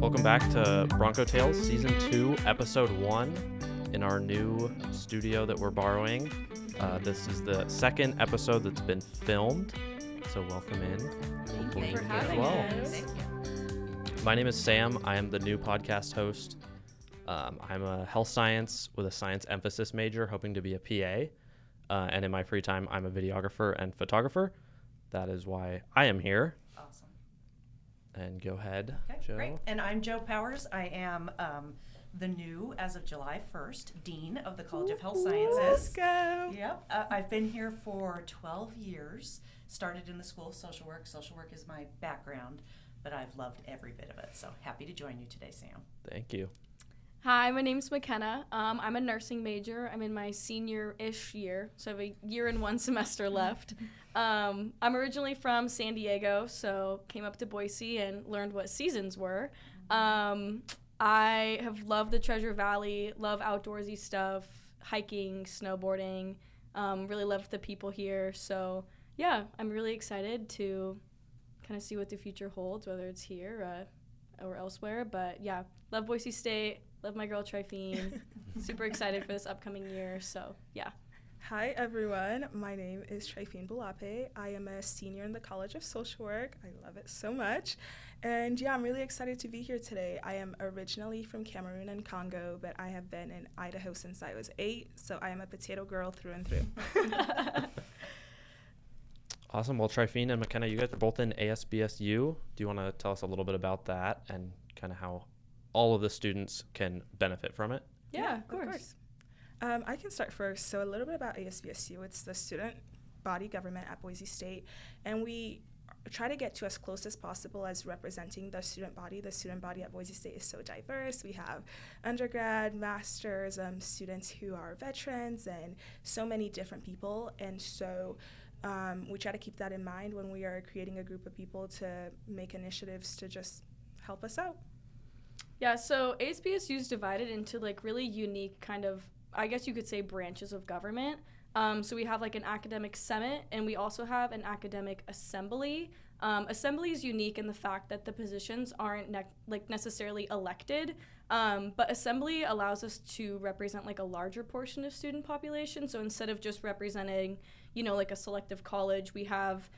Welcome back to BroncoTales Season 2, Episode 1 in our new studio that we're borrowing. This is the second episode that's been filmed, so welcome in. Thank you for having us. Thank you. My name is Sam. I am the new podcast host. I'm a health science with a science emphasis major, hoping to be a PA. And in my free time, I'm a videographer and photographer. That is why I am here. Awesome. And go ahead, Okay, Joe. great. And I'm Joelle Powers. I am the new, as of July 1st, Dean of the College of Health Sciences. Let's go. Yep. I've been here for 12 years. Started in the School of Social Work. Social work is my background, but I've loved every bit of it. So happy to join you today, Sam. Thank you. Hi, my name's Makena. I'm a nursing major. I'm in my senior-ish year, so I have a year and 1 semester left. I'm originally from San Diego, so came up to Boise and learned what seasons were. I have loved the Treasure Valley, love outdoorsy stuff, hiking, snowboarding, really love the people here. So yeah, I'm really excited to kind of see what the future holds, whether it's here or elsewhere. But yeah, love Boise State. Love my girl Tryphene. Super excited for this upcoming year. So, yeah. Hi, everyone. My name is Tryphene Bulape. I am a senior in the College of Social Work. I love it so much. And yeah, I'm really excited to be here today. I am originally from Cameroon and Congo, but I have been in Idaho since I was 8. So I am a potato girl through and through. Awesome. Well, Tryphene and Makena, you guys are both in ASBSU. Do you want to tell us a little bit about that and kind of how all of the students can benefit from it? Yeah, of course. I can start first. So a little bit about ASBSU. It's the student body government at Boise State, and we try to get to as close as possible as representing the student body. The student body at Boise State is so diverse. We have undergrad, masters, students who are veterans, and so many different people. And so we try to keep that in mind when we are creating a group of people to make initiatives to just help us out. Yeah, so ASBSU is divided into like really unique kind of, I guess you could say, branches of government. So we have like an academic senate, and we also have an academic assembly. Assembly is unique in the fact that the positions aren't necessarily elected, but assembly allows us to represent like a larger portion of student population. So instead of just representing, like a selective college, we have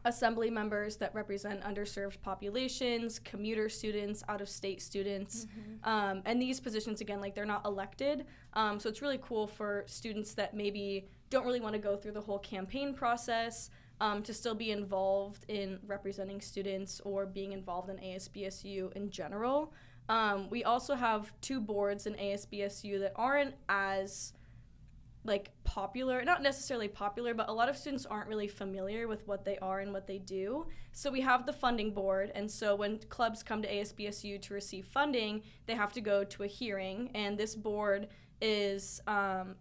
assembly members that represent underserved populations, commuter students, out-of-state students. And these positions, again, like they're not elected. So it's really cool for students that maybe don't really want to go through the whole campaign process to still be involved in representing students or being involved in ASBSU in general. We also have 2 boards in ASBSU that aren't as popular, not necessarily popular, but a lot of students aren't really familiar with what they are and what they do. So we have the funding board, and so when clubs come to ASBSU to receive funding, they have to go to a hearing, and this board is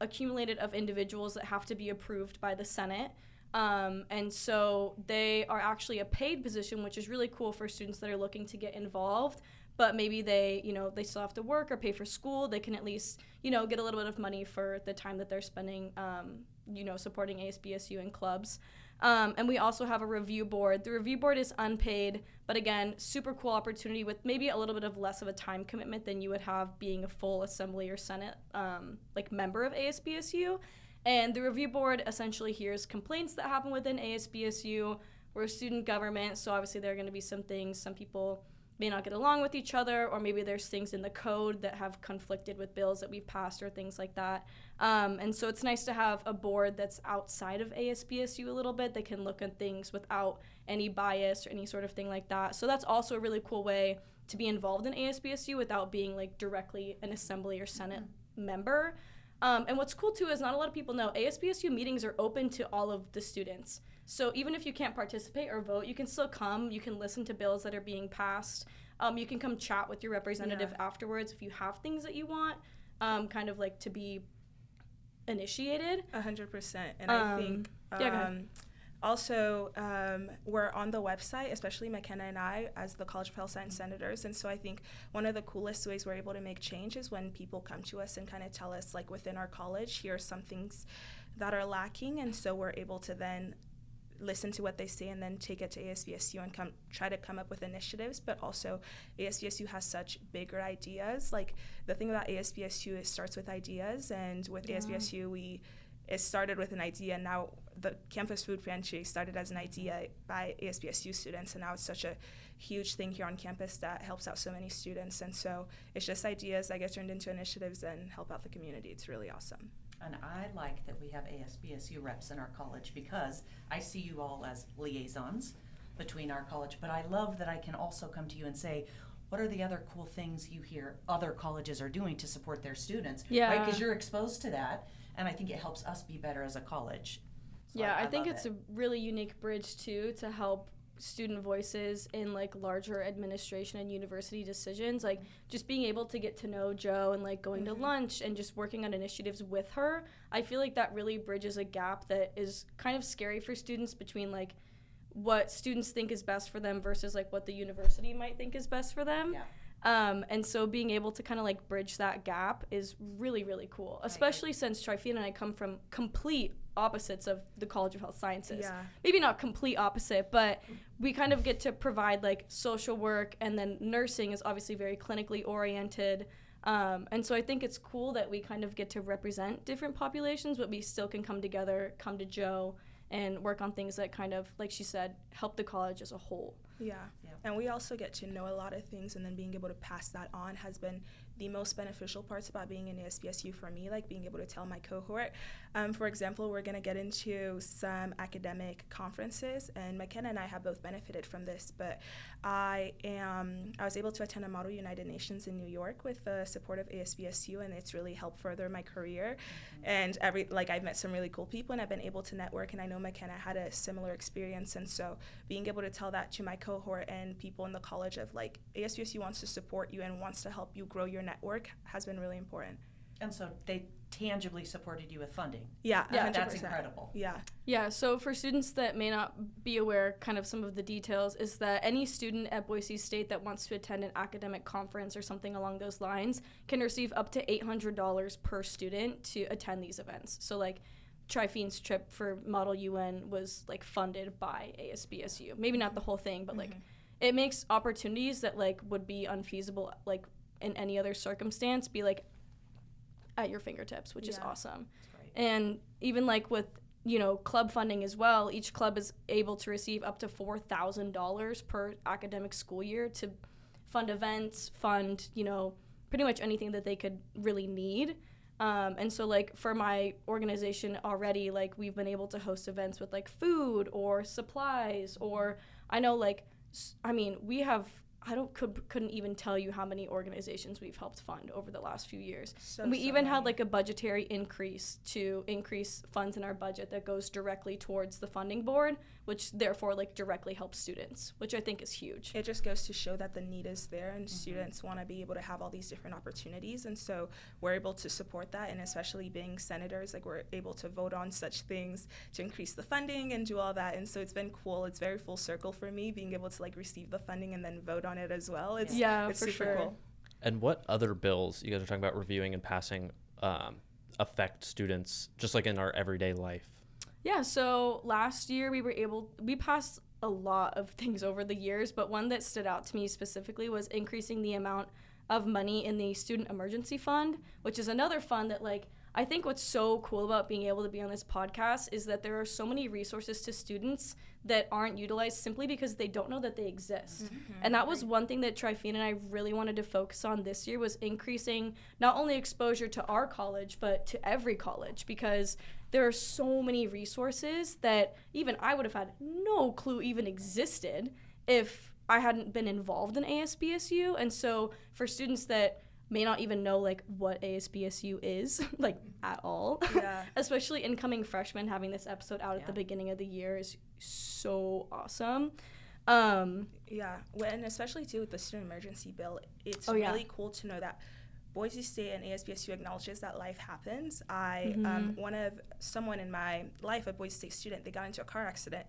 accumulated of individuals that have to be approved by the Senate. And so they are actually a paid position, which is really cool for students that are looking to get involved. But maybe they still have to work or pay for school. They can at least, get a little bit of money for the time that they're spending, supporting ASBSU and clubs. And we also have a review board. The review board is unpaid, but again, super cool opportunity with maybe a little bit of less of a time commitment than you would have being a full assembly or senate, member of ASBSU. And the review board essentially hears complaints that happen within ASBSU. We're a student government, so obviously there are going to be some things, some people may not get along with each other, or maybe there's things in the code that have conflicted with bills that we've passed or things like that. And so it's nice to have a board that's outside of ASBSU a little bit that can look at things without any bias or any sort of thing like that. So that's also a really cool way to be involved in ASBSU without being directly an assembly or senate member. And what's cool too is not a lot of people know ASBSU meetings are open to all of the students. So even if you can't participate or vote, you can still come. You can listen to bills that are being passed. You can come chat with your representative afterwards if you have things that you want, to be initiated. 100%. And I think go ahead. Also, we're on the website, especially Makena and I, as the College of Health Science Senators. And so I think one of the coolest ways we're able to make change is when people come to us and kind of tell us, within our college, here are some things that are lacking. And so we're able to then listen to what they say and then take it to ASBSU and try to come up with initiatives. But also ASBSU has such bigger ideas. Like the thing about ASBSU, it starts with ideas, and with ASBSU it started with an idea, and now the campus food pantry started as an idea by ASBSU students, and now it's such a huge thing here on campus that helps out so many students. And so it's just ideas that get turned into initiatives and help out the community. It's really awesome. And I like that we have ASBSU reps in our college, because I see you all as liaisons between our college, but I love that I can also come to you and say, what are the other cool things you hear other colleges are doing to support their students? Yeah. Right? Because you're exposed to that, and I think it helps us be better as a college. So Yeah, I think love it's it. a really unique bridge too to help student voices in like larger administration and university decisions. Like just being able to get to know Jo and like going to lunch and just working on initiatives with her, I feel like that really bridges a gap that is kind of scary for students between like what students think is best for them versus like what the university might think is best for them. Yeah. And so being able to kind of like bridge that gap is really, really cool, especially since Tryphene and I come from complete opposites of the College of Health Sciences. Yeah. Maybe not complete opposite, but we kind of get to provide like social work, and then nursing is obviously very clinically oriented. And so I think it's cool that we kind of get to represent different populations, but we still can come together, come to Jo, and work on things that kind of, like she said, help the college as a whole. Yeah. Yeah. And we also get to know a lot of things, and then being able to pass that on has been the most beneficial parts about being in ASBSU for me, like being able to tell my cohort. For example, we're going to get into some academic conferences, and Makena and I have both benefited from this, but I was able to attend a Model United Nations in New York with the support of ASBSU, and it's really helped further my career. And I've met some really cool people, and I've been able to network, and I know Makena had a similar experience, and so being able to tell that to my cohort and people in the college of like ASBSU wants to support you and wants to help you grow your network has been really important. And so they tangibly supported you with funding. Yeah, Yeah, 100%. That's incredible. Yeah. Yeah, so for students that may not be aware kind of some of the details is that any student at Boise State that wants to attend an academic conference or something along those lines can receive up to $800 per student to attend these events. So like Tryphene's trip for Model UN was like funded by ASBSU. Maybe not the whole thing, but like it makes opportunities that like would be unfeasible like in any other circumstance be like at your fingertips, which is awesome. That's right. And even like with, you know, club funding as well, each club is able to receive up to $4,000 per academic school year to fund events, fund, you know, pretty much anything that they could really need. And so like for my organization already, like we've been able to host events with like food or supplies, or I know like, I mean, we have, couldn't even tell you how many organizations we've helped fund over the last few years. And we even had like a budgetary increase to increase funds in our budget that goes directly towards the funding board, which therefore like directly helps students, which I think is huge. It just goes to show that the need is there, and students want to be able to have all these different opportunities, and so we're able to support that. And especially being senators, like we're able to vote on such things to increase the funding and do all that. And so it's been cool. It's very full circle for me being able to like receive the funding and then vote on it as well. It's for super sure. cool. And what other bills you guys are talking about reviewing and passing affect students just like in our everyday life? Yeah, so last year we passed a lot of things over the years, but one that stood out to me specifically was increasing the amount of money in the Student Emergency Fund, which is another fund that like I think what's so cool about being able to be on this podcast is that there are so many resources to students that aren't utilized simply because they don't know that they exist. And that was one thing that Tryphene and I really wanted to focus on this year, was increasing not only exposure to our college, but to every college, because there are so many resources that even I would have had no clue even existed if I hadn't been involved in ASBSU. And so for students that may not even know like what ASBSU is like at all, especially incoming freshmen, having this episode out at the beginning of the year is so awesome. And especially too with the student emergency bill, it's really cool to know that Boise State and ASBSU acknowledges that life happens. Someone in my life, a Boise State student, they got into a car accident,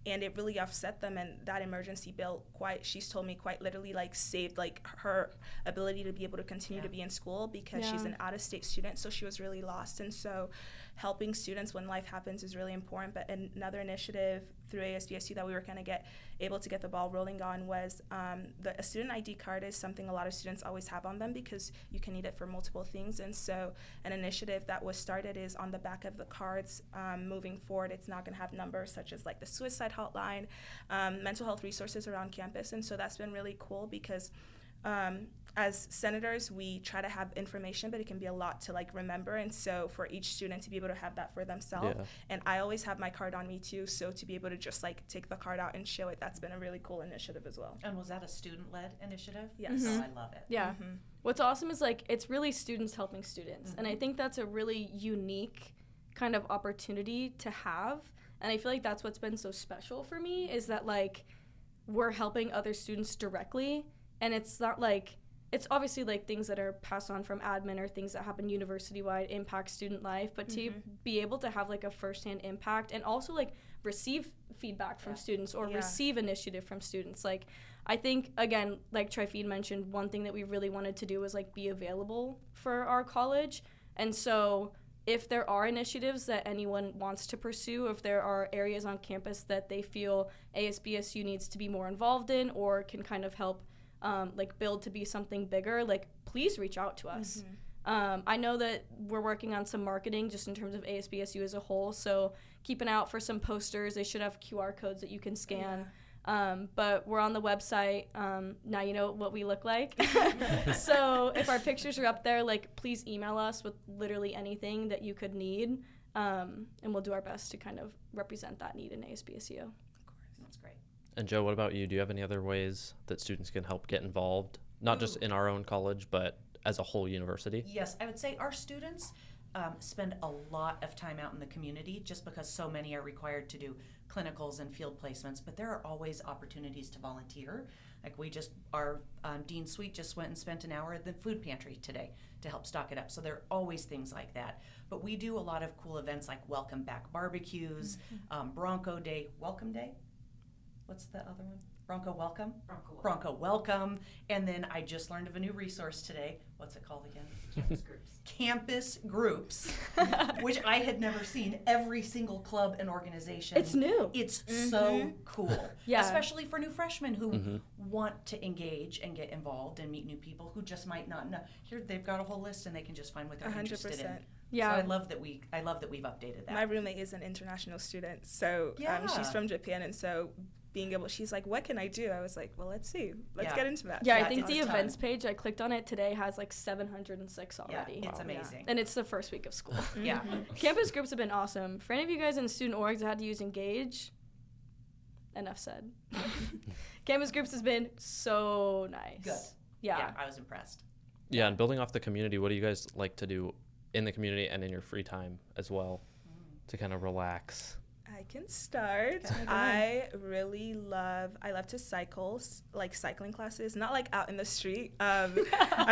and it really upset them, and that emergency bill she's told me quite literally like saved like her ability to be able to continue to be in school, because she's an out-of-state student, so she was really lost. And so helping students when life happens is really important. But another initiative through ASBSU that we were kind of able to get the ball rolling on was a student ID card is something a lot of students always have on them because you can need it for multiple things. And so an initiative that was started is on the back of the cards moving forward. It's not going to have numbers such as like the suicide hotline, mental health resources around campus. And so that's been really cool because as senators, we try to have information, but it can be a lot to like remember. And so for each student to be able to have that for themselves, and I always have my card on me too. So to be able to just like take the card out and show it, that's been a really cool initiative as well. And was that a student-led initiative? Yes. Oh, I love it. Yeah. What's awesome is like it's really students helping students, and I think that's a really unique kind of opportunity to have. And I feel like that's what's been so special for me is that like we're helping other students directly, and it's not like it's obviously like things that are passed on from admin or things that happen university-wide impact student life, but to be able to have like a firsthand impact and also like receive feedback from students or receive initiative from students. Like I think, again, like Tryphene mentioned, one thing that we really wanted to do was like be available for our college. And so if there are initiatives that anyone wants to pursue, if there are areas on campus that they feel ASBSU needs to be more involved in or can kind of help like build to be something bigger, like please reach out to us. I know that we're working on some marketing just in terms of ASBSU as a whole, so keep an eye out for some posters. They should have QR codes that you can scan. But we're on the website. Now you know what we look like. So if our pictures are up there, like please email us with literally anything that you could need, and we'll do our best to kind of represent that need in ASBSU. Of course. That's great. And Joe, what about you? Do you have any other ways that students can help get involved, not just in our own college, but as a whole university? Yes, I would say our students spend a lot of time out in the community just because so many are required to do clinicals and field placements, but there are always opportunities to volunteer. Like our Dean Sweet just went and spent an hour at the food pantry today to help stock it up. So there are always things like that. But we do a lot of cool events like Welcome Back barbecues, Bronco Day, Welcome Day? What's the other one? Bronco Welcome? Bronco Welcome. And then I just learned of a new resource today. What's it called again? Campus Groups, which I had never seen. Every single club and organization. It's new. It's so cool. Yeah. Especially for new freshmen who want to engage and get involved and meet new people who just might not know. Here they've got a whole list and they can just find what they're 100%. interested in. Yeah. So I love that we've updated that. My roommate is an international student, so she's from Japan, and so being able, she's like, what can I do? I was like, well, let's see. Let's get into that. Yeah, I think the events page, I clicked on it today, has like 706 already. Yeah, it's amazing. And it's the first week of school. Yeah. Campus groups have been awesome. For any of you guys in student orgs that had to use Engage, enough said. Campus groups has been so nice. Good. Yeah, I was impressed. Yeah, and building off the community, what do you guys like to do in the community and in your free time as well to kind of relax? I can start. I love to cycle, like cycling classes, not like out in the street. I'm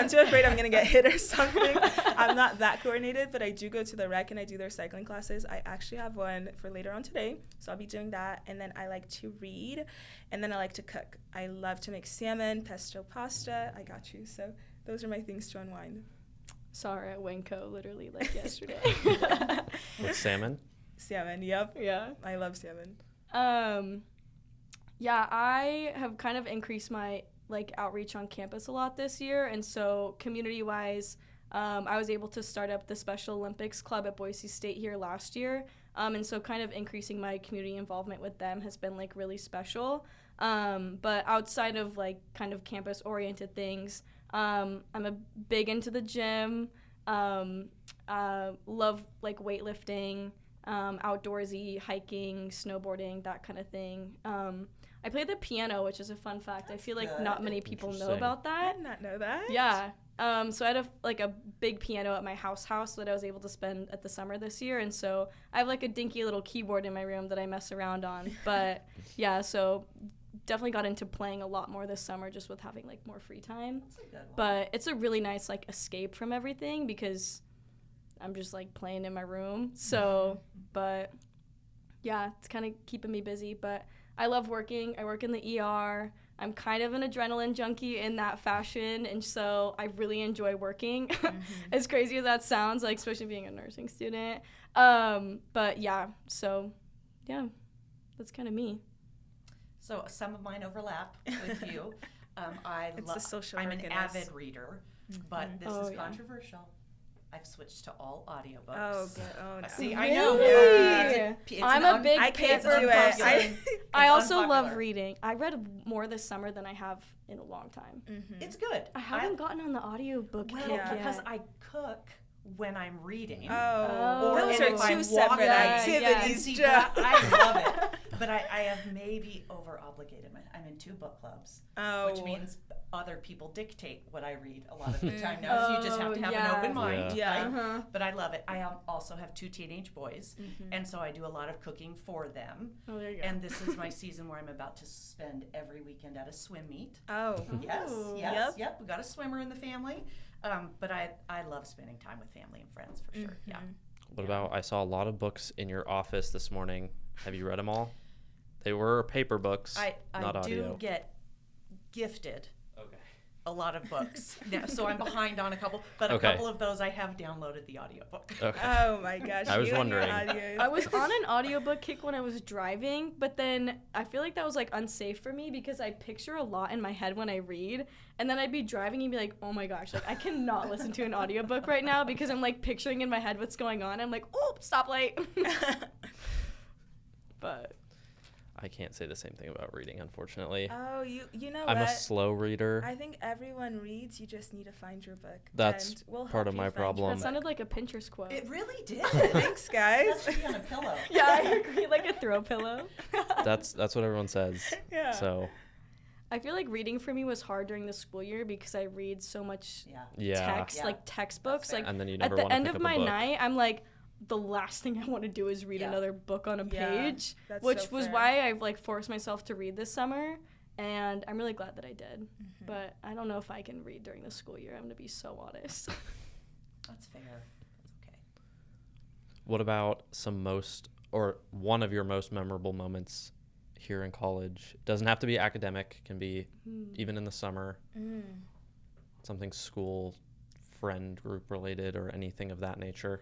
too afraid I'm going to get hit or something. I'm not that coordinated, but I do go to the rec and I do their cycling classes. I actually have one for later on today, so I'll be doing that. And then I like to read, and then I like to cook. I love to make salmon, pesto pasta. I got you. So those are my things to unwind. Saw her at Winco literally like yesterday. With salmon? Salmon, yep. Yeah. I love salmon. Yeah, I have kind of increased my like outreach on campus a lot this year, and so community-wise, I was able to start up the Special Olympics Club at Boise State here last year, and so kind of increasing my community involvement with them has been like really special. But outside of like kind of campus-oriented things, I'm a big into the gym, love like weightlifting, outdoorsy, hiking, snowboarding, that kind of thing. I play the piano, which is a fun fact. I feel like not many people know about that. I did not know that. Yeah. So I had a big piano at my house that I was able to spend at the summer this year. And so I have like a dinky little keyboard in my room that I mess around on. But yeah, so definitely got into playing a lot more this summer just with having like more free time. That's a good one. But it's a really nice like escape from everything because I'm just like playing in my room. So, but yeah, it's kind of keeping me busy. But I love working. I work in the ER. I'm kind of an adrenaline junkie in that fashion, and so I really enjoy working. As crazy as that sounds, like especially being a nursing student. But yeah, so yeah. that's kind of me. So some of mine overlap with you. It's the social I'm work an in us. avid reader, but this is controversial. I've switched to all audiobooks. Oh, good. Oh, no. See, I know. Really? I'm a big I can't paper do person. it. I also unpopular. love reading. I read more this summer than I have in a long time. It's good. I haven't gotten on the audiobook Well, kick yet. because I cook when I'm reading. Oh, Or those and are if I'm two separate walking- activities. See, Joe. I love it, but I have maybe over-obligated. I'm in 2 book clubs, Oh. which means other people dictate what I read a lot of the time now. So you just have to have an open mind. Yeah. Right? But I love it. I also have 2 teenage boys, and so I do a lot of cooking for them. Oh, there you go. And this is my season where I'm about to spend every weekend at a swim meet. Oh. Yes, Oh. yep. We got a swimmer in the family, but I love spending time with family and friends for sure. Yeah. What about, I saw a lot of books in your office this morning. Have you read them all? They were paper books, not I audio. do get gifted Okay. a lot of books, now, so I'm behind on a couple, but a Okay. couple of those I have downloaded the audiobook. Okay. Oh my gosh. I was you and your wondering. audios. I was on an audiobook kick when I was driving, but then I feel like that was like unsafe for me because I picture a lot in my head when I read, and then I'd be driving and be like, oh my gosh, like I cannot listen to an audiobook right now because I'm like picturing in my head what's going on. I'm like, oh, stoplight. But I can't say the same thing about reading, unfortunately. Oh, you know I'm what? a slow reader. I think everyone reads. You just need to find your book. That's and we'll part help of you my find your problem. that book. sounded like a Pinterest quote. It really did. Thanks, guys. That should be on a pillow. Yeah, I agree, like a throw pillow. That's what everyone says. Yeah. So I feel like reading for me was hard during the school year because I read so much yeah. text, Yeah. like textbooks. That's Like fair. And then you at never the want to end pick of up a my book. night, I'm like, the last thing I want to do is read Yeah. another book on a Yeah, page, that's which so was fair. why I've like forced myself to read this summer, and I'm really glad that I did. But I don't know if I can read during the school year. I'm gonna be so honest. That's fair. That's okay. What about one of your most memorable moments here in college? Doesn't have to be academic, can be even in the summer. Something school, friend group related, or anything of that nature.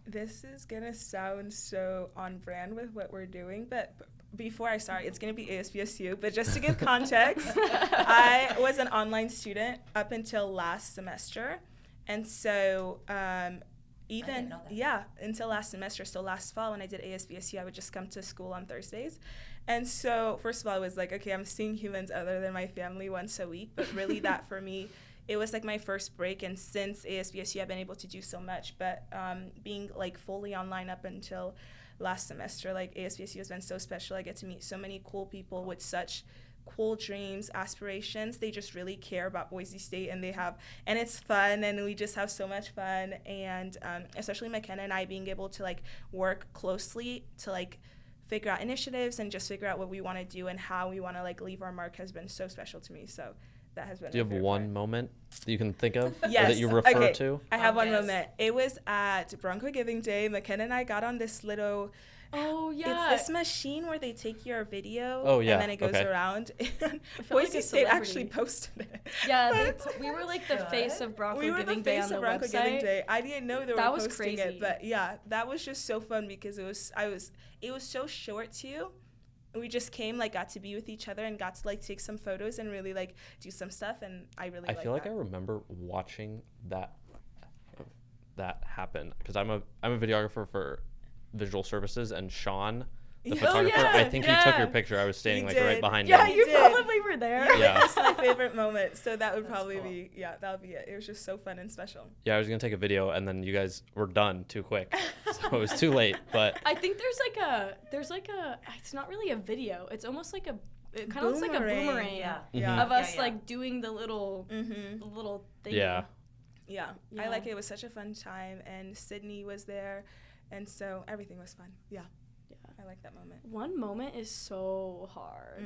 This is gonna sound so on brand with what we're doing, but before I start, it's gonna be ASBSU. But just to give context, I was an online student up until last semester, and so didn't know that. yeah, until last semester. So last fall when I did ASBSU, I would just come to school on Thursdays, and so first of all, I was like, okay, I'm seeing humans other than my family once a week, but really that for me. It was like my first break, and since ASBSU, I've been able to do so much. But being like fully online up until last semester, like ASBSU has been so special. I get to meet so many cool people with such cool dreams, aspirations. They just really care about Boise State, and it's fun, and we just have so much fun. And especially Makena and I being able to like work closely to like figure out initiatives and just figure out what we want to do and how we want to like leave our mark has been so special to me. So. That has been. Do you my have favorite one part. moment that you can think of Yes. that you refer Okay. to? I have one Yes. moment. It was at Bronco Giving Day. Makena and I got on this little. Oh yeah. It's this machine where they take your video. Oh, yeah. And then it goes Okay. around. And feel like Boise a State actually celebrity. posted it. Yeah, But we were like the Good. face of Bronco we were the Giving Day face on the of Bronco Giving website. Day. I didn't know they That were was posting crazy. it, but yeah, that was just so fun because it was so short too. We just came, like, got to be with each other and got to like take some photos and really like do some stuff, and I really. I feel like that. I remember watching that happen because I'm a videographer for visual services, and Sean, the Oh, photographer, yeah, I think he took yeah. your picture. I was standing He like right did. behind Yeah, him. you did. probably were there. Yeah. That's my favorite moment. So that would That's probably cool. be, that would be it. It was just so fun and special. Yeah, I was gonna take a video, and then you guys were done too quick, so it was too late. But I think there's like a it's not really a video. It's almost like it kind of looks like a Boomerang. boomerang Yeah. Yeah. of us Yeah. like doing the little thing. yeah, Yeah, Yeah. I like it. It was such a fun time, and Sydney was there, and so everything was fun. Yeah, I like that moment. One moment is so hard.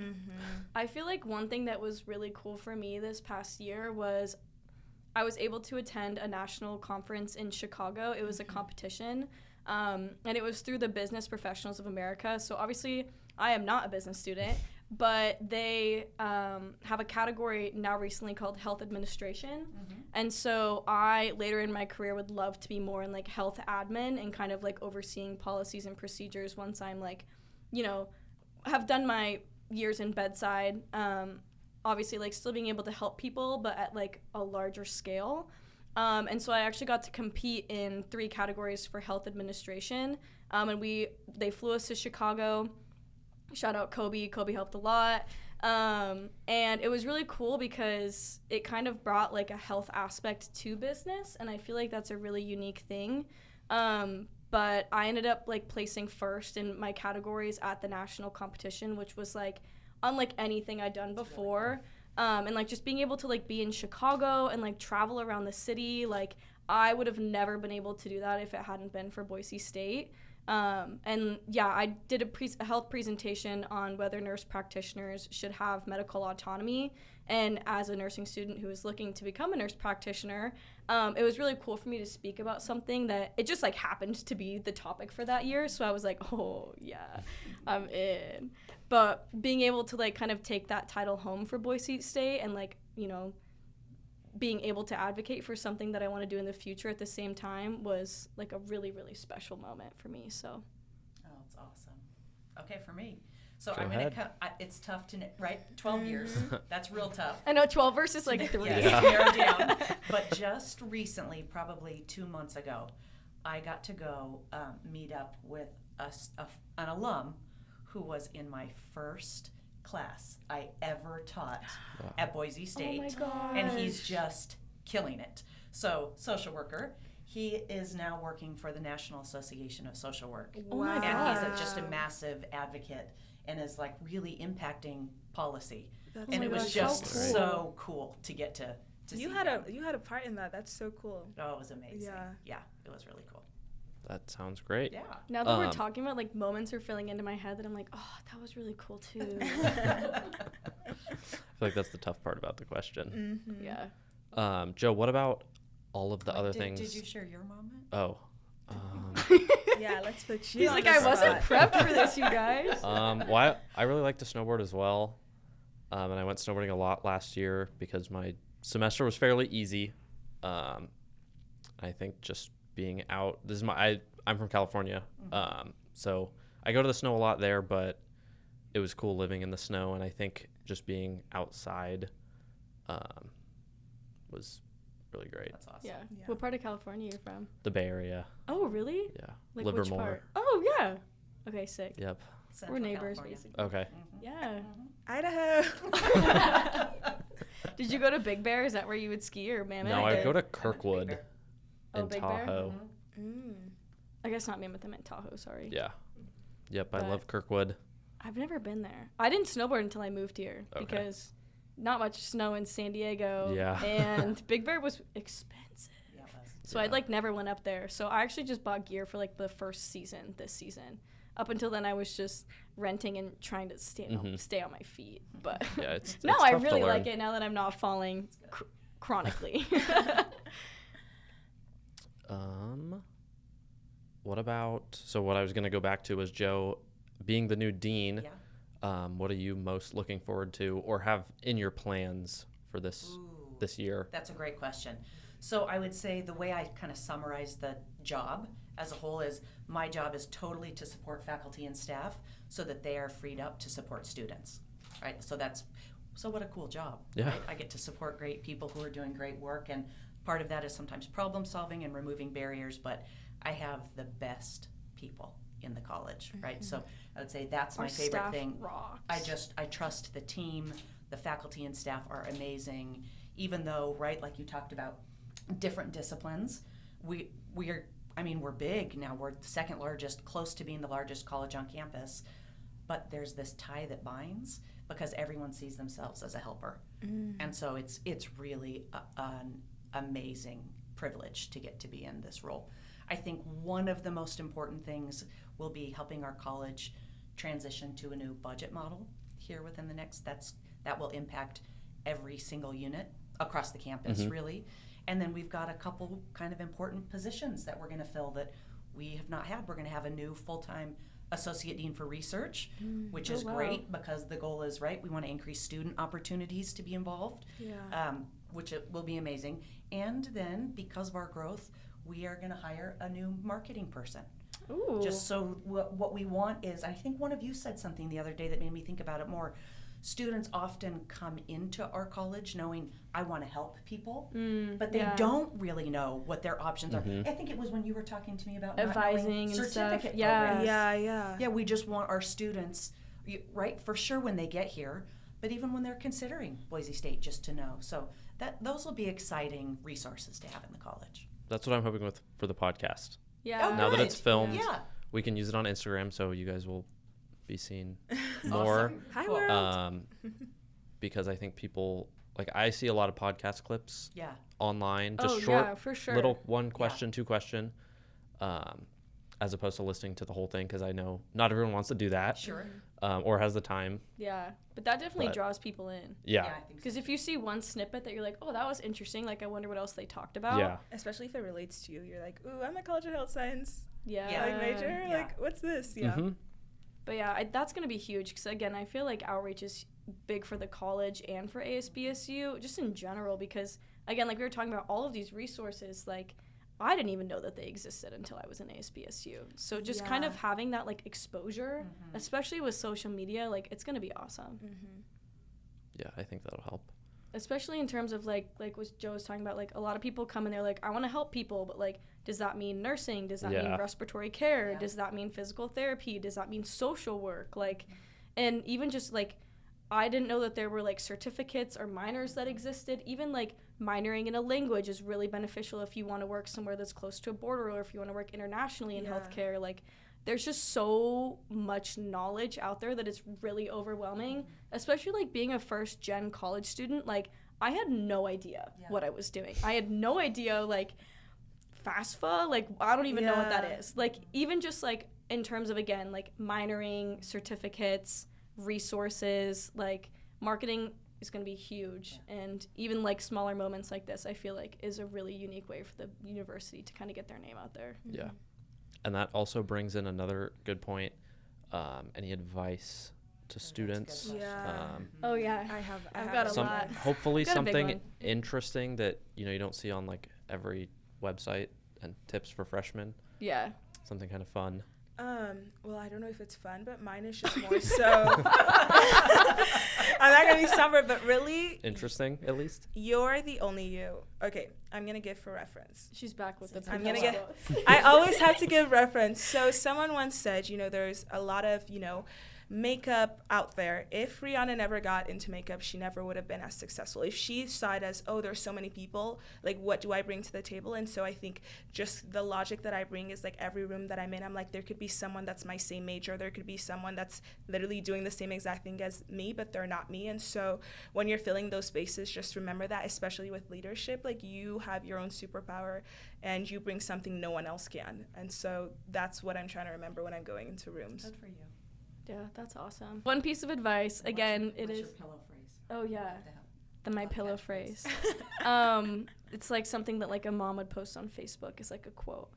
I feel like one thing that was really cool for me this past year was I was able to attend a national conference in Chicago. It was a competition, and it was through the Business Professionals of America. So obviously, I am not a business student, but they have a category now recently called health administration. And so I, later in my career, would love to be more in like health admin and kind of like overseeing policies and procedures once I'm like, have done my years in bedside, obviously like still being able to help people, but at like a larger scale. And so I actually got to compete in 3 categories for health administration. And they flew us to Chicago. Shout out Kobe. Kobe helped a lot. And it was really cool because it kind of brought like a health aspect to business. And I feel like that's a really unique thing. But I ended up like placing first in my categories at the national competition, which was like unlike anything I'd done before. And like just being able to like be in Chicago and like travel around the city, like I would have never been able to do that if it hadn't been for Boise State. And yeah, I did a health presentation on whether nurse practitioners should have medical autonomy. And as a nursing student who was looking to become a nurse practitioner, it was really cool for me to speak about something that it just like happened to be the topic for that year. So I was like, oh yeah, I'm in. But being able to like kind of take that title home for Boise State and like, you know, being able to advocate for something that I want to do in the future at the same time was like a really, really special moment for me. So. Oh, it's awesome. Okay, for me. So Go I'm ahead. going to it's tough to, right? 12 years. That's real tough. I know 12 versus like 3. Yeah, narrow down. But just recently, probably 2 months ago, I got to go meet up with an alum who was in my first class I ever taught at Boise State. Oh my gosh. And he's just killing it. So, social worker. He is now working for the National Association of Social Work. Oh my And he's gosh. just a massive advocate and is like really impacting policy. That's And it was gosh, just so cool. so cool to get to you see had him. a part in that. That's so cool. Oh, it was amazing. Yeah. Yeah, it was really cool. That sounds great. Yeah. Now that we're Um, talking about like moments are filling into my head that I'm like, oh, that was really cool too. I feel like that's the tough part about the question. Mm-hmm. Yeah. Joe, what about all of the Wait, other did, things? Did you share your moment? Oh. Yeah, let's put you He's on like, the I wasn't spot. prepped for this, you guys. Well, I really like to snowboard as well. And I went snowboarding a lot last year because my semester was fairly easy. I think just being out, I'm from California. So I go to the snow a lot there, but it was cool living in the snow. And I think just being outside was really great. That's awesome. Yeah. Yeah. What part of California are you from? The Bay Area. Oh, really? Yeah. Like Livermore. which part? Oh, yeah. Okay, sick. Yep. Central We're neighbors, California. basically. Okay. Yeah. Idaho. Did you go to Big Bear? Is that where you would ski or Mammoth? No, I I'd did. go to I went to Big Kirkwood Bear. Oh, in Big Bear? Tahoe. Mhm. I guess not Mammoth, I meant Tahoe, sorry. Yeah. Yep, I But- love Kirkwood. I've never been there. I didn't snowboard until I moved here Okay. because not much snow in San Diego. Yeah. And Big Bear was expensive. Yeah, it was. So I like never went up there. So I actually just bought gear for like the first season this season. Up until then, I was just renting and trying to stay on my feet. But Yeah, it's no, it's I tough to really learn. like it now that I'm not falling chronically. What about, so what I was going to go back to was Joe, being the new dean, Yeah. what are you most looking forward to or have in your plans for this year? That's a great question. So I would say the way I kind of summarize the job as a whole is my job is totally to support faculty and staff so that they are freed up to support students, right? So what a cool job, Yeah. right? I get to support great people who are doing great work, and part of that is sometimes problem solving and removing barriers, but I have the best people in the college, right? So I would say that's my Our favorite staff thing. rocks. I trust the team. The faculty and staff are amazing, even though, right, like you talked about, different disciplines. We're big now. We're the second largest, close to being the largest college on campus. But there's this tie that binds because everyone sees themselves as a helper, and so it's really an amazing privilege to get to be in this role. I think one of the most important things will be helping our college transition to a new budget model here within the next. That will impact every single unit across the campus, really. And then we've got a couple kind of important positions that we're going to fill that we have not had. We're going to have a new full-time associate dean for research, which is wow. great because the goal is, right, we want to increase student opportunities to be involved, which it will be amazing. And then because of our growth, we are going to hire a new marketing person. Ooh. Just so what we want is, I think one of you said something the other day that made me think about it more. Students often come into our college knowing, I want to help people, but they don't really know what their options are. I think it was when you were talking to me about advising and certificate stuff. Yeah. programs. Yeah, we just want our students, right, for sure when they get here, but even when they're considering Boise State, just to know. So those will be exciting resources to have in the college. That's what I'm hoping for the podcast. Yeah. Oh, Now that good. it's filmed, Yeah. we can use it on Instagram, so you guys will be seen more. Awesome. Hi, world. Because I think people, like, I see a lot of podcast clips Yeah. online, just Oh, short, yeah, for sure. little one question, two question, as opposed to listening to the whole thing, because I know not everyone wants to do that, Sure. or has the time. Yeah. But that definitely But- draws people in. Yeah. I think so. Because if you see one snippet that you're like, oh, that was interesting, like, I wonder what else they talked about. Yeah. Especially if it relates to you. You're like, ooh, I'm a College of Health Science Yeah. like major. Yeah. Like, what's this? Yeah. Mhm. But yeah, that's going to be huge because, again, I feel like outreach is big for the college and for ASBSU, just in general, because, again, like we were talking about all of these resources, like, I didn't even know that they existed until I was in ASBSU. So just kind of Yeah. having that, like, exposure, especially with social media, like, it's going to be awesome. Yeah, I think that'll help. Especially in terms of, like what Joe was talking about, like, a lot of people come and they're like, I want to help people, but, like, does that mean nursing? Does that mean Yeah. respiratory care? Yeah. Does that mean physical therapy? Does that mean social work? Like, and even just, like, I didn't know that there were, like, certificates or minors that existed. Even, like, minoring in a language is really beneficial if you want to work somewhere that's close to a border or if you want to work internationally in Yeah. healthcare. Like, there's just so much knowledge out there that it's really overwhelming, especially, like, being a first-gen college student. Like, I had no idea what I was doing. I had no idea, like, FAFSA, like, I don't even know what that Yeah. is. Like, even just, like, in terms of, again, like, minoring, certificates, resources, like, marketing is going to be huge. And even, like, smaller moments like this, I feel like, is a really unique way for the university to kind of get their name out there. Yeah. And that also brings in another good point. Any advice to students? Yeah. Oh, yeah. I've got a Some, lot. hopefully Got a big something one. interesting that, you don't see on, like, every website, and tips for freshmen. Yeah. Something kind of fun. Well, I don't know if it's fun, but mine is just more so. I'm not gonna be somber, but really, Interesting, at least. you're the only you. Okay, I'm gonna give for reference. She's back with the I'm gonna Pimple get. quotes. I always have to give reference. So someone once said, there's a lot of, makeup out there. If Rihanna never got into makeup, she never would have been as successful. If she saw it as, oh, there's so many people, like, what do I bring to the table? And so I think just the logic that I bring is, like, every room that I'm in, I'm like, there could be someone that's my same major. There could be someone that's literally doing the same exact thing as me, but they're not me. And so when you're filling those spaces, just remember that, especially with leadership, like, you have your own superpower and you bring something no one else can. And so that's what I'm trying to remember when I'm going into rooms. Good for you. Yeah, that's awesome. One piece of advice, again, What's it your is. pillow phrase? Oh, yeah. The My Podcast Pillow phrase. phrase. It's like something that, like, a mom would post on Facebook. It's like a quote.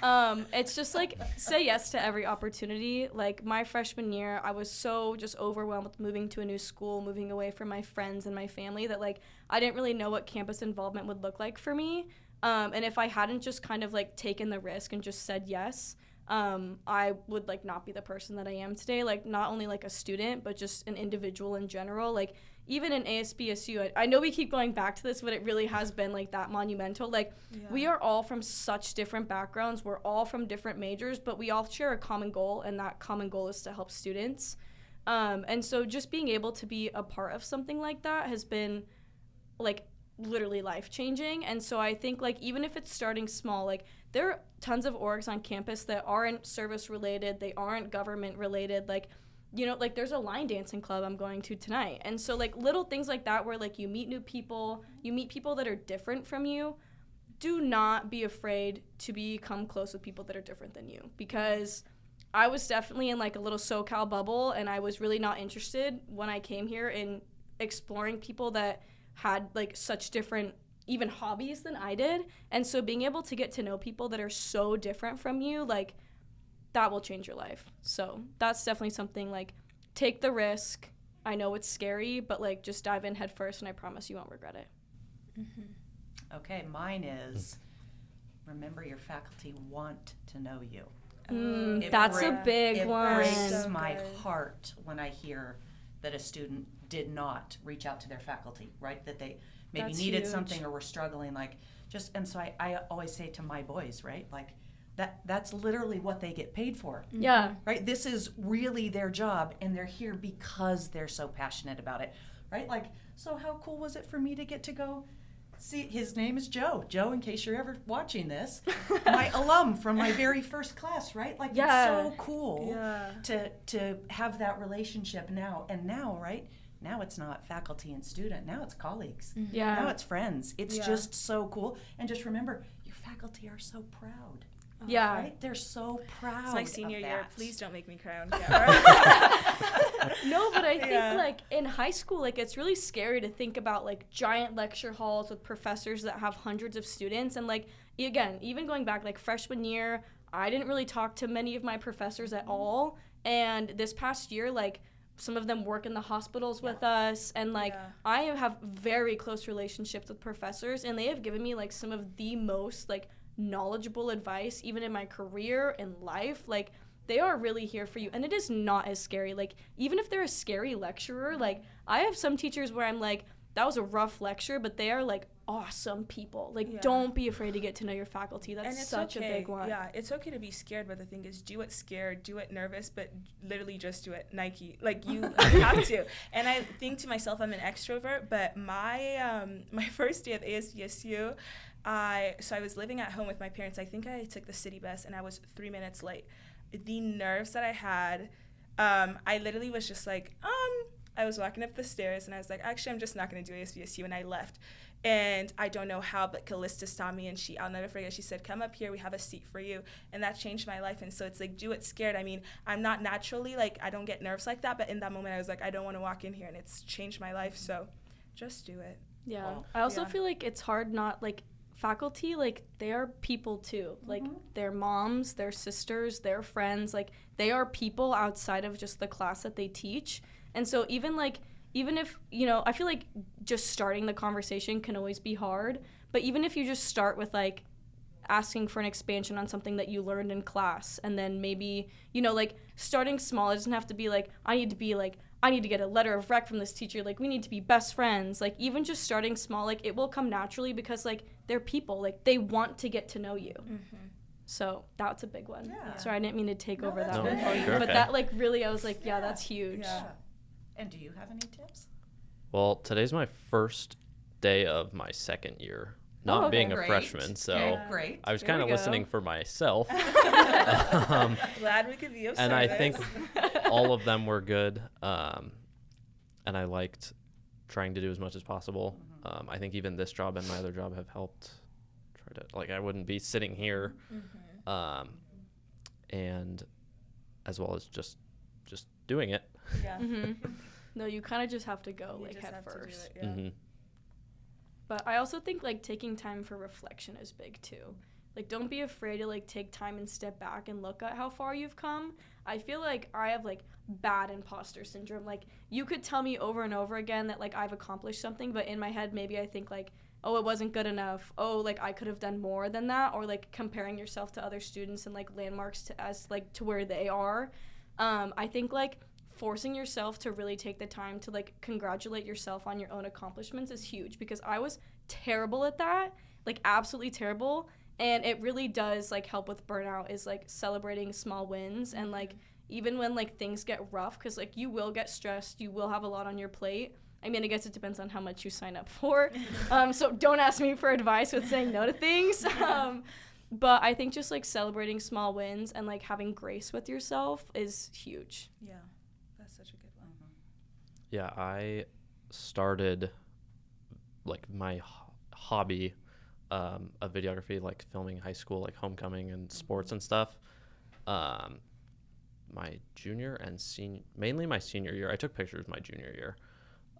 It's just like, say yes to every opportunity. Like, my freshman year, I was so just overwhelmed with moving to a new school, moving away from my friends and my family, that, like, I didn't really know what campus involvement would look like for me. And if I hadn't just kind of, like, taken the risk and just said yes, I would, like, not be the person that I am today. Like, not only, like, a student, but just an individual in general. Like, even in ASBSU, I know we keep going back to this, but it really has been, like, that monumental. Like, we are all from such different backgrounds. We're all from different majors, but we all share a common goal, and that common goal is to help students. And so just being able to be a part of something like that has been, like, literally life-changing. And so I think, like, even if it's starting small, like, there are tons of orgs on campus that aren't service-related, they aren't government-related, like, like, there's a line dancing club I'm going to tonight. And so, like, little things like that where, like, you meet new people, you meet people that are different from you. Do not be afraid to become close with people that are different than you, because I was definitely in, like, a little SoCal bubble, and I was really not interested when I came here in exploring people that had, like, such different even hobbies than I did. And so being able to get to know people that are so different from you, like, that will change your life. So that's definitely something, like, take the risk. I know it's scary, but, like, just dive in head first, and I promise you won't regret it. Okay, mine is remember your faculty want to know you. That's a big one. It breaks So my good. heart when I hear that a student did not reach out to their faculty, right? That they maybe That's needed huge. something or were struggling, and so I always say to my boys, right? Like, that's literally what they get paid for. Yeah. Right? This is really their job, and they're here because they're so passionate about it, right? Like, so how cool was it for me to get to go see? His name is Joe. Joe, in case you're ever watching this, my alum from my very first class, right? Like, Yeah. it's so cool to have that relationship now. And now, right? Now it's not faculty and student. Now it's colleagues. Yeah. Now it's friends. It's Yeah. just so cool. And just remember, your faculty are so proud. Yeah. Right? They're so proud. It's my senior of year. that. Please don't make me cry on No, but I think Yeah. like in high school, like it's really scary to think about like giant lecture halls with professors that have hundreds of students. And like, again, even going back like freshman year, I didn't really talk to many of my professors at all. And this past year, like some of them work in the hospitals with us. And like, Yeah. I have very close relationships with professors, and they have given me like some of the most like knowledgeable advice, even in my career and life. Like, they are really here for you, and it is not as scary. Like, even if they're a scary lecturer, like I have some teachers where I'm like, that was a rough lecture, but they are like awesome people. Like, Yeah. don't be afraid to get to know your faculty. That's And it's such okay. a big one. Yeah, it's okay to be scared, but the thing is, do it scared, do it nervous, but literally just do it Nike. Like, you have to. And I think to myself, I'm an extrovert, but my first day at ASBSU, I was living at home with my parents. I think I took the city bus, and I was 3 minutes late. The nerves that I had, I literally was just like, I was walking up the stairs, and I was like, actually, I'm just not going to do ASBSU, and I left. And I don't know how, but Callista saw me, and I'll never forget, she said, come up here, we have a seat for you. And that changed my life. And so it's like, do it scared. I mean, I'm not naturally, like, I don't get nerves like that, but in that moment I was like, I don't want to walk in here, and it's changed my life. So just do it. Yeah. Cool. I also Yeah. feel like it's hard not, like, faculty, like, they are people too. Like, their moms, their sisters, their friends, like, they are people outside of just the class that they teach. And so even if, you know, I feel like just starting the conversation can always be hard, but even if you just start with, like, asking for an expansion on something that you learned in class, and then maybe, you know, like, starting small, it doesn't have to be, like, I need to get a letter of rec from this teacher, like, we need to be best friends. Like, even just starting small, like, it will come naturally because, like, they're people. Like, they want to get to know you. So that's a big one. Yeah. Sorry, I didn't mean to take over that's that good. one for you. You're But okay. that, like, really, I was like, yeah, that's huge. Yeah. And do you have any tips? Well, today's my first day of my second year, not okay. being a Great. freshman. So Okay, great. I was There kind of we go. listening for myself. Glad we could be of service. And I think all of them were good. And I liked trying to do as much as possible. I think even this job and my other job have helped try to, like, I wouldn't be sitting here. And as well as just doing it. Yeah. No, you kind of just have to go, You like, just head have to do first. it, yeah. Mhm. But I also think, like, taking time for reflection is big, too. Like, don't be afraid to, like, take time and step back and look at how far you've come. I feel like I have, like, bad imposter syndrome. Like, you could tell me over and over again that, like, I've accomplished something, but in my head, maybe I think, like, oh, it wasn't good enough. Oh, like, I could have done more than that. Or, like, comparing yourself to other students and, like, landmarks to where they are. I think, like, forcing yourself to really take the time to, like, congratulate yourself on your own accomplishments is huge, because I was terrible at that, like, absolutely terrible. And it really does, like, help with burnout, is, like, celebrating small wins. And, like, even when, like, things get rough, because, like, you will get stressed, you will have a lot on your plate. I mean, I guess it depends on how much you sign up for. So don't ask me for advice with saying no to things. But I think just, like, celebrating small wins and, like, having grace with yourself is huge. Yeah. That's such a good one. Yeah, I started, like, my hobby of videography, like filming high school, like homecoming and sports and stuff. My junior and mainly my senior year. I took pictures my junior year.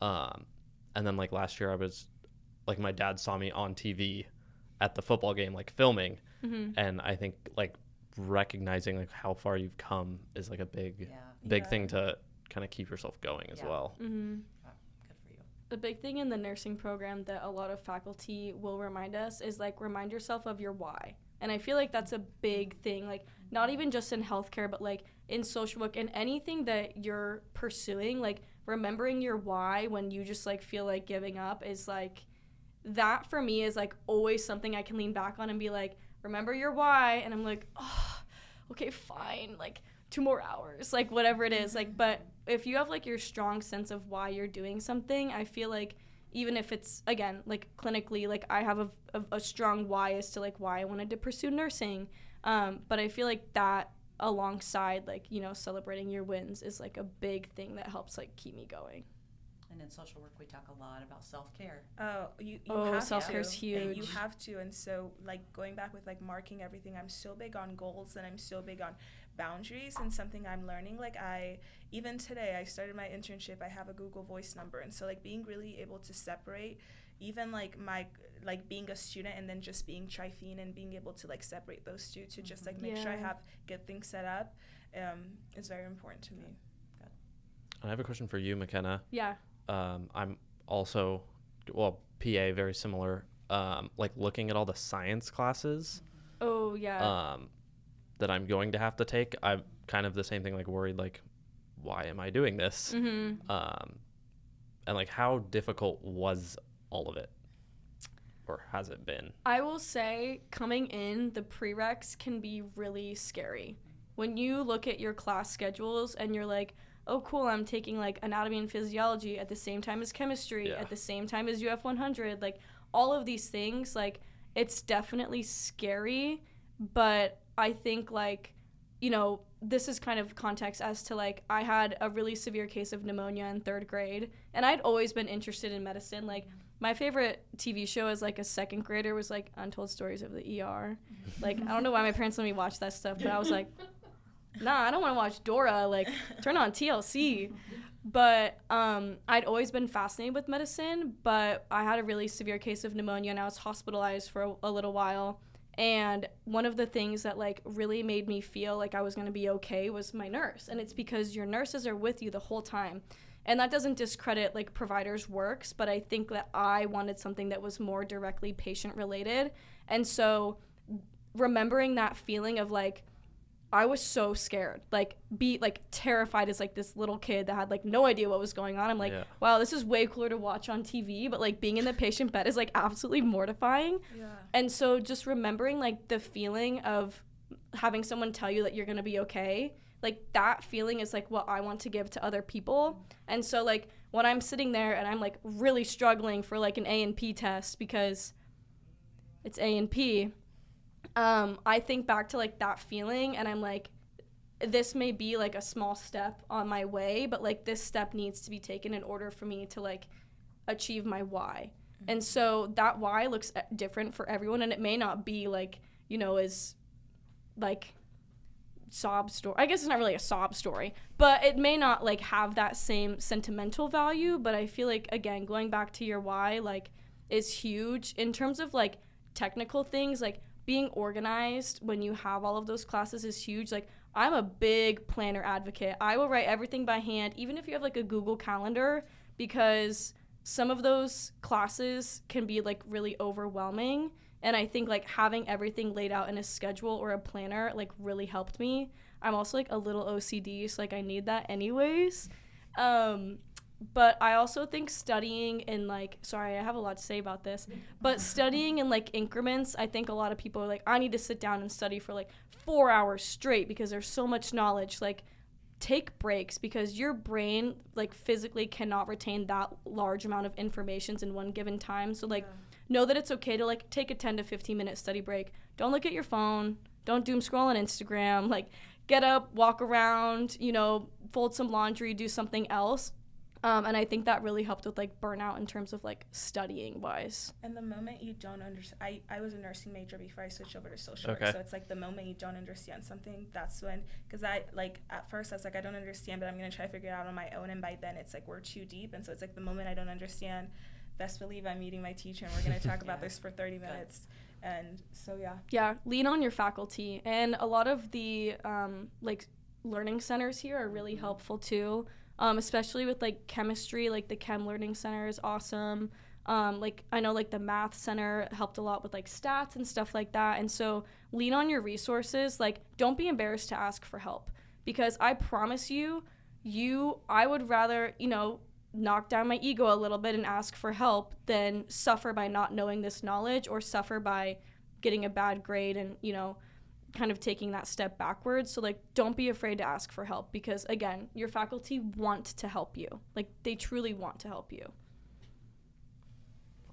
And then, like, last year I was, like, my dad saw me on TV at the football game, like, filming. And I think, like, recognizing, like, how far you've come is, like, a big thing to kind of keep yourself going as well. Good for you. The big thing in the nursing program that a lot of faculty will remind us is, like, remind yourself of your why. And I feel like that's a big thing, like not even just in healthcare, but like in social work and anything that you're pursuing, like remembering your why when you just like feel like giving up is like, that for me is like always something I can lean back on and be like, remember your why. And I'm like, oh, okay, fine, like 2 more hours, like whatever it is. Like, but if you have like your strong sense of why you're doing something, I feel like even if it's, again, like clinically, like I have a strong why as to like why I wanted to pursue nursing. But I feel like that alongside like, you know, celebrating your wins is like a big thing that helps like keep me going. And in social work, we talk a lot about self-care. You have self-care is to. huge. And you have to. And so, like, going back with, like, marking everything, I'm so big on goals and I'm so big on boundaries, and something I'm learning. Like, even today, I started my internship. I have a Google Voice number. And so, like, being really able to separate even, like, being a student and then just being Tryphene and being able to, like, separate those two to just, like, make sure I have good things set up is very important to me. Good. I have a question for you, Makena. Yeah. I'm also, PA, very similar, like looking at all the science classes Oh, yeah. that I'm going to have to take. I'm kind of the same thing, like worried, like, why am I doing this? Mm-hmm. And like, how difficult was all of it? Or has it been? I will say coming in, the prereqs can be really scary. When you look at your class schedules and you're like, oh, cool, I'm taking, like, anatomy and physiology at the same time as chemistry, at the same time as UF 100, like, all of these things, like, it's definitely scary, but I think, like, you know, this is kind of context as to, like, I had a really severe case of pneumonia in 3rd grade, and I'd always been interested in medicine. Like, my favorite TV show as, like, a 2nd grader was, like, Untold Stories of the ER. Like, I don't know why my parents let me watch that stuff, but I was like, nah, I don't want to watch Dora, like, turn on TLC. But I'd always been fascinated with medicine, but I had a really severe case of pneumonia, and I was hospitalized for a little while. And one of the things that, like, really made me feel like I was going to be okay was my nurse. And it's because your nurses are with you the whole time. And that doesn't discredit, like, providers' works, but I think that I wanted something that was more directly patient-related. And so remembering that feeling of, like, I was so scared, like, terrified as, like, this little kid that had, like, no idea what was going on. I'm like, wow, this is way cooler to watch on TV, but, like, being in the patient bed is, like, absolutely mortifying. Yeah. And so just remembering, like, the feeling of having someone tell you that you're going to be okay, like, that feeling is, like, what I want to give to other people. And so, like, when I'm sitting there and I'm, like, really struggling for, like, an A&P test because it's A&P, I think back to, like, that feeling, and I'm like, this may be, like, a small step on my way, but, like, this step needs to be taken in order for me to, like, achieve my why. Mm-hmm. And so that why looks different for everyone, and it may not be, like, you know, as, like, sob story. I guess it's not really a sob story, but it may not, like, have that same sentimental value, but I feel like, again, going back to your why, like, is huge. In terms of, like, technical things, like, being organized when you have all of those classes is huge. Like, I'm a big planner advocate. I will write everything by hand, even if you have, like, a Google Calendar, because some of those classes can be, like, really overwhelming. And I think, like, having everything laid out in a schedule or a planner, like, really helped me. I'm also, like, a little OCD, so, like, I need that anyways. But I also think studying in, like, sorry, I have a lot to say about this, but studying in, like, increments, I think a lot of people are like, I need to sit down and study for, like, 4 hours straight because there's so much knowledge. Like, take breaks because your brain, like, physically cannot retain that large amount of information in one given time. So, like, know that it's okay to, like, take a 10 to 15-minute study break. Don't look at your phone. Don't doom scroll on Instagram. Like, get up, walk around, you know, fold some laundry, do something else. And I think that really helped with, like, burnout in terms of, like, studying wise. And the moment you don't understand, I was a nursing major before I switched over to social work. So it's like the moment you don't understand something, that's when, because I, like, at first I was like, I don't understand, but I'm going to try to figure it out on my own. And by then it's like, we're too deep. And so it's like the moment I don't understand, best believe I'm meeting my teacher and we're going to talk about this for 30 minutes. And so, yeah, lean on your faculty. And a lot of the, like, learning centers here are really helpful too. Especially with, like, chemistry, like, the Chem Learning Center is awesome. Like I know like the math center helped a lot with like stats and stuff like that. And so lean on your resources. Like don't be embarrassed to ask for help, because I promise you, I would rather, knock down my ego a little bit and ask for help than suffer by not knowing this knowledge, or suffer by getting a bad grade and, kind of taking that step backwards. So like don't be afraid to ask for help, because again, your faculty want to help you. Like they truly want to help you.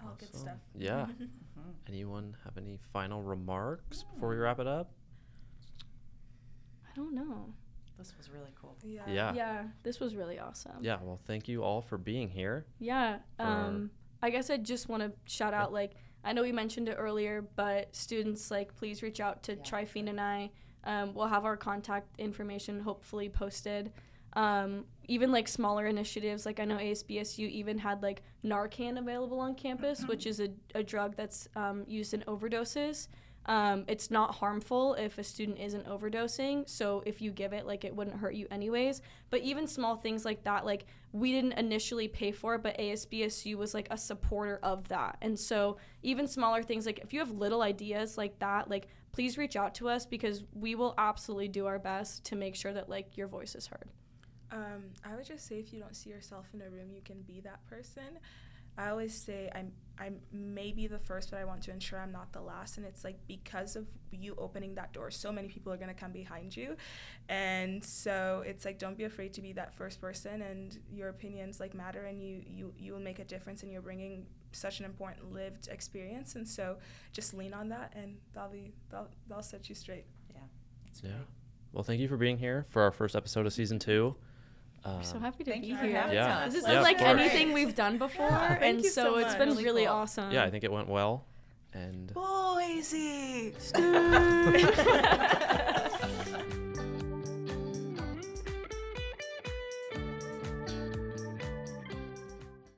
All good stuff. Yeah. Anyone have any final remarks before we wrap it up? I don't know. This was really cool. Yeah, this was really awesome. Yeah, well, thank you all for being here. Yeah. I guess I just want to shout out, like, I know we mentioned it earlier, but students, like, please reach out to Tryphene and I. We'll have our contact information hopefully posted. Even like smaller initiatives, like I know ASBSU even had like Narcan available on campus, which is a drug that's used in overdoses. It's not harmful if a student isn't overdosing, so if you give it, like, it wouldn't hurt you anyways. But even small things like that, like, we didn't initially pay for it, but ASBSU was like a supporter of that. And so even smaller things, like if you have little ideas like that, like, please reach out to us, because we will absolutely do our best to make sure that like your voice is heard. I would just say, if you don't see yourself in a room, you can be that person. I always say I'm maybe the first, but I want to ensure I'm not the last. And it's like, because of you opening that door, so many people are going to come behind you. And so it's like, don't be afraid to be that first person, and your opinions like matter, and you will make a difference, and you're bringing such an important lived experience. And so just lean on that, and that'll set you straight. Yeah. Well, thank you for being here for our first episode of season 2. We're so happy to be you here. Yeah. This Yeah, isn't like of course. anything we've done before, and you so so it's much. been Really really cool. awesome. Yeah, I think it went well. And Boise!